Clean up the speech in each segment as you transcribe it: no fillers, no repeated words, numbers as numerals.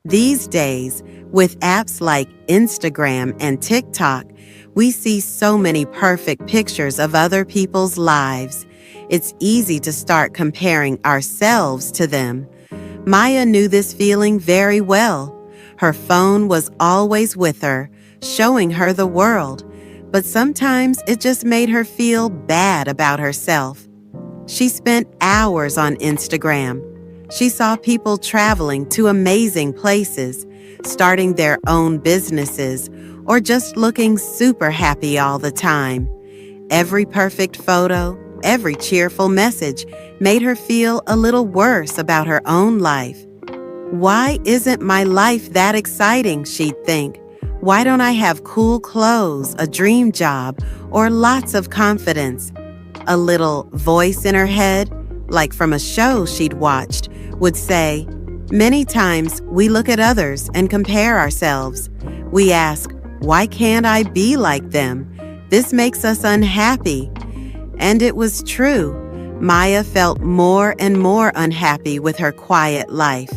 These days, with apps like Instagram and TikTok, we see so many perfect pictures of other people's lives. It's easy to start comparing ourselves to them. Maya knew this feeling very well. Her phone was always with her, showing her the world, but sometimes it just made her feel bad about herself. She spent hours on Instagram. She saw people traveling to amazing places, starting their own businesses, or just looking super happy all the time. Every perfect photo, every cheerful message made her feel a little worse about her own life. Why isn't my life that exciting, she'd think. Why don't I have cool clothes, a dream job, or lots of confidence? A little voice in her head, like from a show she'd watched, would say, many times we look at others and compare ourselves. We ask, why can't I be like them? This makes us unhappy. And it was true. Maya felt more and more unhappy with her quiet life.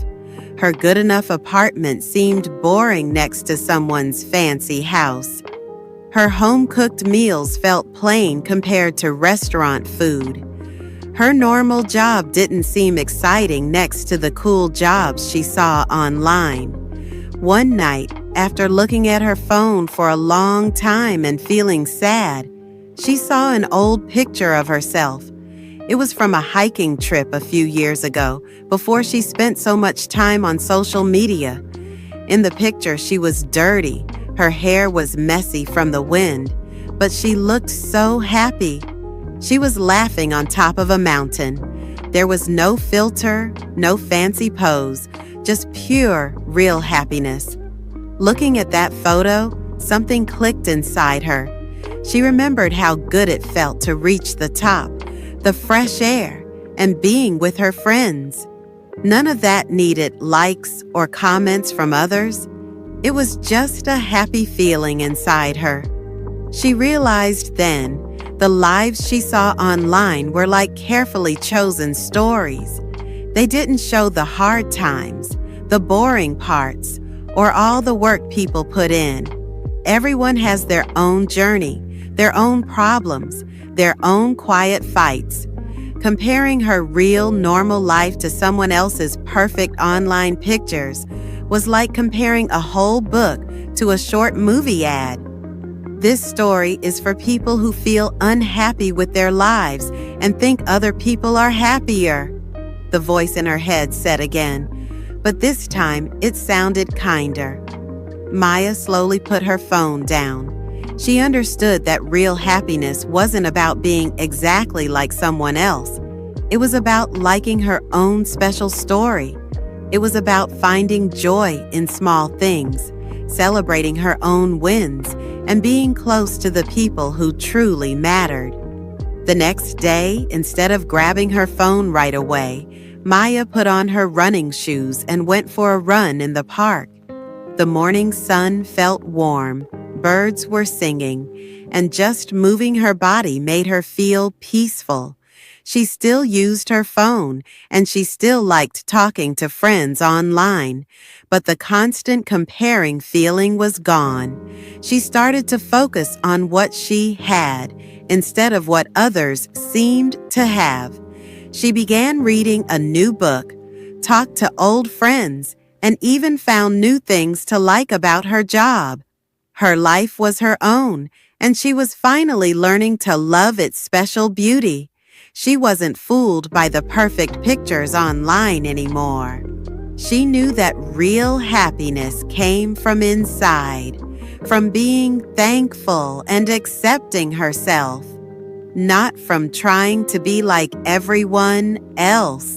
Her good enough apartment seemed boring next to someone's fancy house. Her home-cooked meals felt plain compared to restaurant food. Her normal job didn't seem exciting next to the cool jobs she saw online. One night, after looking at her phone for a long time and feeling sad, she saw an old picture of herself. It was from a hiking trip a few years ago, before she spent so much time on social media. In the picture, she was dirty. Her hair was messy from the wind, but she looked so happy. She was laughing on top of a mountain. There was no filter, no fancy pose, just pure, real happiness. Looking at that photo, something clicked inside her. She remembered how good it felt to reach the top, the fresh air, and being with her friends. None of that needed likes or comments from others. It was just a happy feeling inside her. She realized then the lives she saw online were like carefully chosen stories. They didn't show the hard times, the boring parts, or all the work people put in. Everyone has their own journey, their own problems, their own quiet fights. Comparing her real, normal life to someone else's perfect online pictures was like comparing a whole book to a short movie ad. This story is for people who feel unhappy with their lives and think other people are happier, the voice in her head said again, but this time it sounded kinder. Maya slowly put her phone down. She understood that real happiness wasn't about being exactly like someone else. It was about liking her own special story. It was about finding joy in small things, celebrating her own wins, and being close to the people who truly mattered. The next day, instead of grabbing her phone right away, Maya put on her running shoes and went for a run in the park. The morning sun felt warm, birds were singing, and just moving her body made her feel peaceful. She still used her phone, and she still liked talking to friends online, but the constant comparing feeling was gone. She started to focus on what she had instead of what others seemed to have. She began reading a new book, talked to old friends, and even found new things to like about her job. Her life was her own, and she was finally learning to love its special beauty. She wasn't fooled by the perfect pictures online anymore. She knew that real happiness came from inside, from being thankful and accepting herself, not from trying to be like everyone else.